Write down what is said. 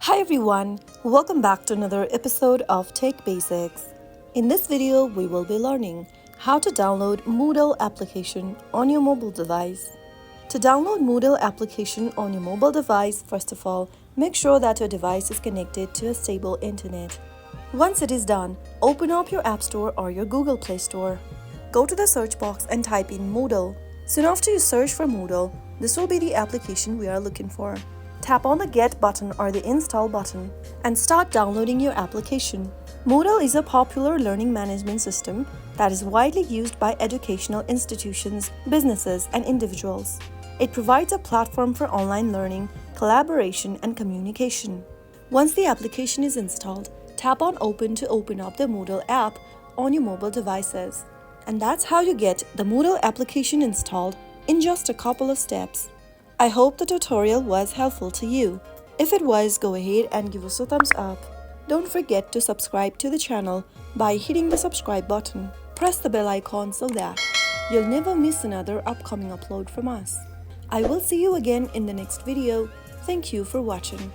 Hi everyone, welcome back to another episode of Tech Basics. In this video, we will be learning how to download Moodle application on your mobile device. To download Moodle application on your mobile device, first of all, make sure that your device is connected to a stable internet. Once it is done, open up your App Store or your Google Play Store. Go to the search box and type in Moodle. Soon after you search for Moodle, this will be the application we are looking for. Tap on the Get button or the Install button and start downloading your application. Moodle is a popular learning management system that is widely used by educational institutions, businesses, and individuals. It provides a platform for online learning, collaboration, and communication. Once the application is installed, tap on Open to open up the Moodle app on your mobile devices. And that's how you get the Moodle application installed in just a couple of steps. I hope the tutorial was helpful to you. If it was, go ahead and give us a thumbs up. Don't forget to subscribe to the channel by hitting the subscribe button. Press the bell icon so that you'll never miss another upcoming upload from us. I will see you again in the next video. Thank you for watching.